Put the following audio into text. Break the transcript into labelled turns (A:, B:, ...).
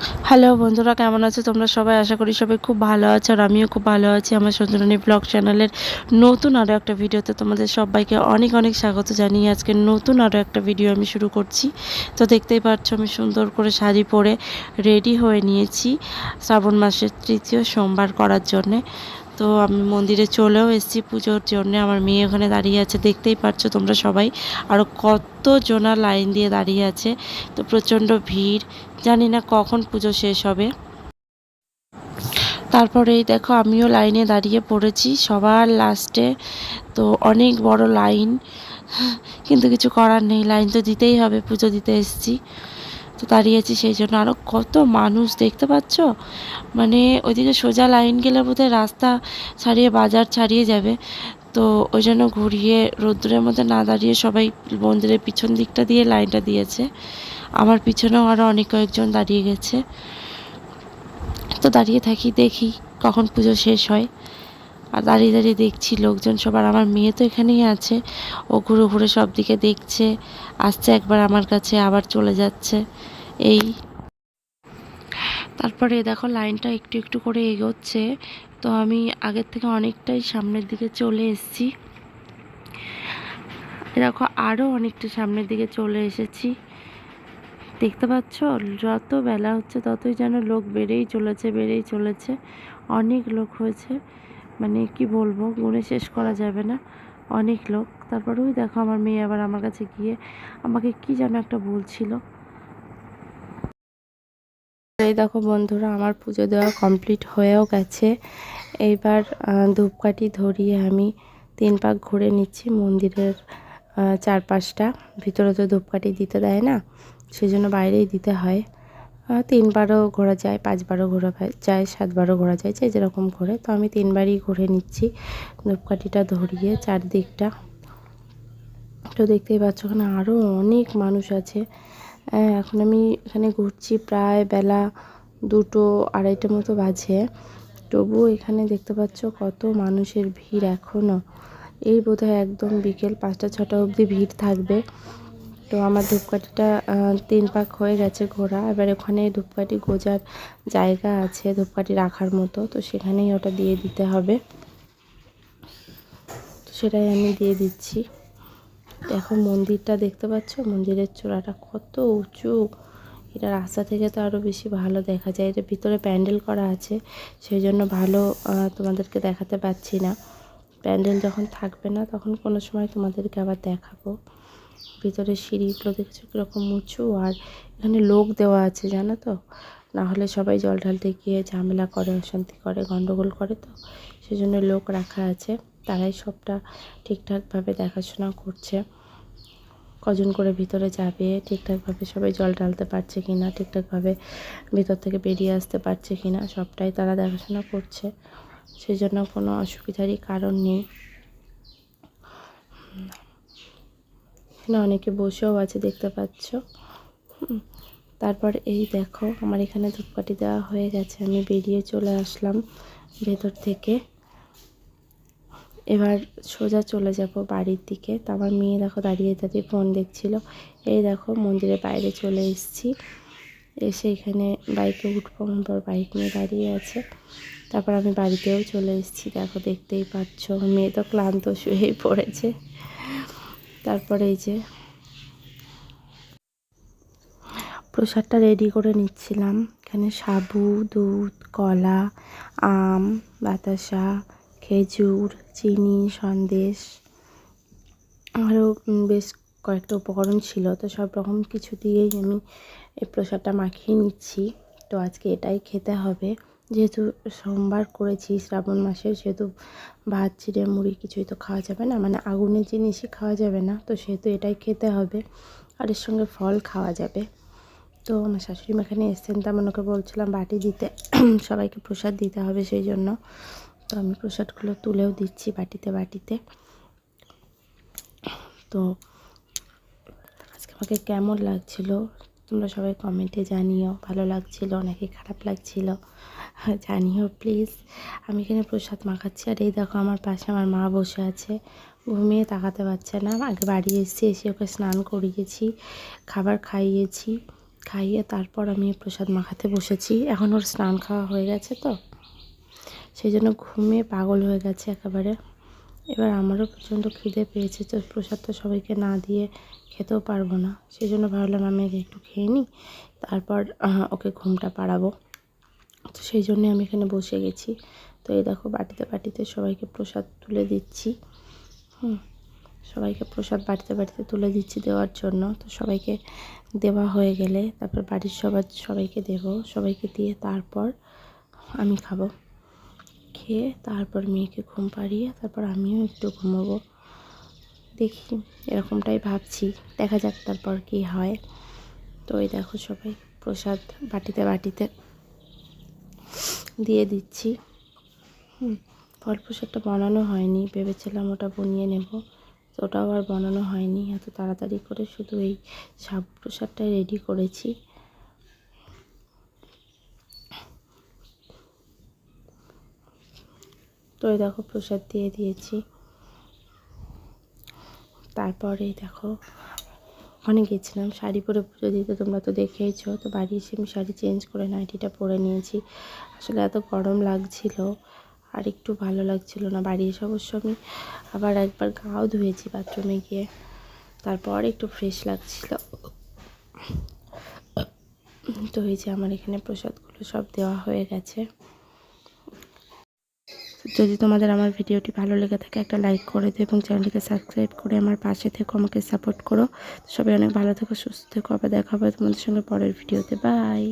A: Hello বন্ধুরা, কেমন আছো তোমরা সবাই? আশা করি সবাই খুব ভালো আছো, আর আমিও খুব ভালো আছি। আমার সঞ্জননী ব্লগ চ্যানেলের নতুন আরও একটা ভিডিওতে তোমাদের সবাইকে অনেক অনেক স্বাগত জানিয়ে আজকে নতুন আরও একটা ভিডিও আমি শুরু করছি। তো দেখতেই পাচ্ছ আমি সুন্দর করে শাড়ি পরে রেডি হয়ে নিয়েছি শ্রাবণ মাসের তৃতীয় সোমবার করার জন্যে। তো আমি মন্দিরে চলেও এসেছি পুজোর জন্য। আমার মেয়ে ওখানে দাঁড়িয়ে আছে, দেখতেই পাচ্ছ তোমরা সবাই। আরও কতজনা লাইন দিয়ে দাঁড়িয়ে আছে। তো প্রচণ্ড ভিড়, জানি না কখন পুজো শেষ হবে। তারপরে এই দেখো আমিও লাইনে দাঁড়িয়ে পড়েছি সবার লাস্টে। তো অনেক বড় লাইন, কিন্তু কিছু করার নেই, লাইন তো দিতেই হবে, পুজো দিতে এসেছি। তো দাঁড়িয়েছি সেই জন্য। আরও কত মানুষ দেখতে পাচ্ছ, মানে ওইদিকে সোজা লাইন গেলে বোধহয় রাস্তা ছাড়িয়ে বাজার ছাড়িয়ে যাবে। তো ওই জন্য ঘুরিয়ে রোদ্দুরের মধ্যে না দাঁড়িয়ে সবাই মন্দিরের পিছন দিকটা দিয়ে লাইনটা দিয়েছে। আমার পিছনেও আরও অনেক কয়েকজন দাঁড়িয়ে গেছে। তো দাঁড়িয়ে থাকি, দেখি কখন পুজো শেষ হয়। আর দাঁড়িয়ে দাঁড়িয়ে দেখছি লোকজন সবার। আমার মেয়ে তো এখানেই আছে, ও ঘুরে ঘুরে সব দিকে দেখছে, আসছে একবার আমার কাছে, আবার চলে যাচ্ছে। এই তারপরে দেখো লাইনটা একটু একটু করে এগোচ্ছে। তো আমি আগের থেকে অনেকটাই সামনের দিকে চলে এসেছি। দেখো আরও অনেকটা সামনের দিকে চলে এসেছি। দেখতে পাচ্ছ, যত বেলা হচ্ছে ততই যেন লোক বেড়েই চলেছে। অনেক লোক হয়েছে, মানে কি বলবো, গুণে শেষ করা যাবে না, অনেক লোক। তারপরে ওই দেখো আমার মেয়ে আবার আমার কাছে গিয়ে আমাকে কি যেন একটা বলছিল। এই দেখো বন্ধুরা, আমার পুজো দেওয়া কমপ্লিট হয়েও গেছে। এইবার ধূপকাঠি ধরিয়ে আমি 3 পাক ঘুরে নিচ্ছি মন্দিরের চারপাশটা। ভিতরে তো ধূপকাঠি দিতে দেয় না, সেই জন্য বাইরেই দিতে হয়। 3 বারও ঘোরা যায়, 5 বারও ঘোরা যায়, 7 বারও ঘোরা যায়, যে যেরকম ঘোরে। তো আমি 3 বারই ঘুরে নিচ্ছি ধূপকাঠিটা ধরিয়ে চারদিকটা। তো দেখতেই পাচ্ছ ওখানে আরও অনেক মানুষ আছে। এখন আমি এখানে ঘুরছি, প্রায় বেলা 2টো 2:30 মতো বাজে। তবুও এখানে দেখতে পাচ্ছ কত মানুষের ভিড় এখনও। এই বোধহয় একদম বিকেল 5টা 6টা অবধি ভিড় থাকবে। তো আমার ধূপকাঠিটা 3 পাক হয়ে গেছে ঘোরা। এবার ওখানে ধূপকাঠি গোজার জায়গা আছে, ধূপকাঠি রাখার মতো, তো সেখানেই ওটা দিয়ে দিতে হবে। তো সেটাই আমি দিয়ে দিচ্ছি। দেখো মন্দিরটা দেখতে পাচ্ছ, মন্দিরের চূড়াটা কত উঁচু। এটা রাস্তা থেকে তো আরও বেশি ভালো দেখা যায়। এটা ভিতরে প্যান্ডেল করা আছে, সেই জন্য ভালো তোমাদেরকে দেখাতে পারছি না। প্যান্ডেল যখন থাকবে না তখন কোনো সময় তোমাদেরকে আবার দেখাবো। ভিতরে সিঁড়িগুলো দেখেছো কীরকম উঁচু, আর এখানে লোক দেওয়া আছে জানো তো, না হলে সবাই জল ঢালতে গিয়ে ঝামেলা করে, অশান্তি করে, গণ্ডগোল করে। তো সেই জন্য লোক রাখা আছে, তারাই সবটা ঠিকঠাকভাবে দেখাশোনা করছে। কজন করে ভিতরে যাবে, ঠিকঠাকভাবে সবাই জল ঢালতে পারছে কি না, ঠিকঠাকভাবে ভিতর থেকে বেরিয়ে আসতে পারছে কি না, সবটাই তারা দেখাশোনা করছে। সেই জন্য কোনো অসুবিধারই কারণ নেই। এখানে অনেকে বসেও আছে, দেখতে পাচ্ছ। তারপর এই দেখো আমার এখানে ধূপকাঠি দেওয়া হয়ে গেছে, আমি বেরিয়ে চলে আসলাম ভেতর থেকে। এবার সোজা চলে যাব বাড়ির দিকে। তো আমার মেয়ে দেখো দাঁড়িয়ে দাঁড়িয়ে ফোন দেখছিল। এই দেখো মন্দিরের বাইরে চলে এসেছি, এসে এখানে বাইকে উঠবো, পর বাইক নিয়ে দাঁড়িয়ে আছে। তারপর আমি বাড়িতেও চলে এসেছি, দেখো দেখতেই পাচ্ছ। মেয়ে তো ক্লান্ত শুয়েই পড়েছে। তারপরে এই যে প্রসাদটা রেডি করে নিচ্ছিলাম। এখানে সাবু, দুধ, কলা, আম, বাতাসা, খেজুর, চিনি, সন্দেশ, আরও বেশ কয়েকটা উপকরণ ছিল। তো সব রকম কিছু দিয়েই আমি এই প্রসাদটা মাখিয়ে নিচ্ছি। তো আজকে এটাই খেতে হবে, যেহেতু সোমবার করেছি শ্রাবণ মাসে, সেহেতু ভাত, চিড়ে, মুড়ি কিছুই তো খাওয়া যাবে না, মানে আগুনের জিনিসই খাওয়া যাবে না। তো সেহেতু এটাই খেতে হবে, আর এর সঙ্গে ফল খাওয়া যাবে। তো আমার শাশুড়ি মা এখানে এসছেন, তেমন ওকে বলছিলাম বাটি দিতে, সবাইকে প্রসাদ দিতে হবে সেই জন্য। তো আমি প্রসাদগুলো তুলেও দিচ্ছি বাটিতে বাটিতে। তো আজকে আমাকে কেমন লাগছিল তোমরা সবাই কমেন্টে জানিও, ভালো লাগছিল নাকি খারাপ লাগছিল জানিও প্লিজ। আমি এখানে প্রসাদ মাখাচ্ছি, আর এই দেখো আমার পাশে আমার মা বসে আছে, ঘুমিয়ে তাকাতে পারছে না। আগে বাড়ি এসে ওকে স্নান করিয়েছি, খাবার খাইয়েছি, খাইয়ে তারপর আমি প্রসাদ মাখাতে বসেছি। এখন ওর স্নান খাওয়া হয়ে গেছে তো, সেই জন্য ঘুমিয়ে পাগল হয়ে গেছে একেবারে। এবার আমারও প্রচণ্ড খিদে পেয়েছে, তো প্রসাদ তো সবাইকে না দিয়ে খেতেও পারবো না, সেই জন্য ভাবলাম আমি আগে একটু খেয়ে নিই, তারপর ওকে ঘুমটা পাড়াবো। তো সেই জন্যে আমি এখানে বসে গেছি। তো এই দেখো বাটিতে বাটিতে সবাইকে প্রসাদ তুলে দিচ্ছি। সবাইকে প্রসাদ বাটিতে বাটিতে তুলে দিচ্ছি দেওয়ার জন্য। তো সবাইকে দেওয়া হয়ে গেলে তারপর বাড়ির সবাইকে দেব, সবাইকে দিয়ে তারপর আমি খাবো। খেয়ে তারপর মেয়েকে ঘুম পাড়িয়ে তারপর আমিও একটু ঘুমোবো। দেখি, এরকমটাই ভাবছি, দেখা যাক তারপর কি হয়। তো এই দেখো সবাই প্রসাদ বাটিতে বাটিতে দিয়ে দিচ্ছি। ফল প্রসাদটা বানানো হয়নি, ভেবেছিলাম ওটা বানিয়ে নেব, তো ওটাও আর বানানো হয়নি। এত তাড়াতাড়ি করে শুধু এই সাবু প্রসাদটাই রেডি করেছি। তো এই দেখো প্রসাদ দিয়ে দিয়েছি। তারপরে দেখো ওখানে গেছিলাম শাড়ি পরে পুজো দিতে, তোমরা তো দেখেইছো। তো বাড়ি এসে আমি শাড়ি চেঞ্জ করে নাইটিটা পরে নিয়েছি। আসলে এত গরম লাগছিল আর একটু ভালো লাগছিল না। বাড়ি এসে অবশ্য আমি আবার একবার গাও ধুয়েছি বাথরুমে গিয়ে, তারপর একটু ফ্রেশ লাগছিল। তো এই যে আমার এখানে প্রসাদগুলো সব দেওয়া হয়ে গেছে। যদি তোমাদের আমার ভিডিওটি ভালো লেগে থাকে একটা লাইক করে দিও এবং চ্যানেলটিকে সাবস্ক্রাইব করে আমার পাশে থেকো, আমাকে সাপোর্ট করো। সবাই অনেক ভালো থেকো, সুস্থ থেকো। আবার দেখা হবে তোমাদের সঙ্গে পরের ভিডিওতে। বাই।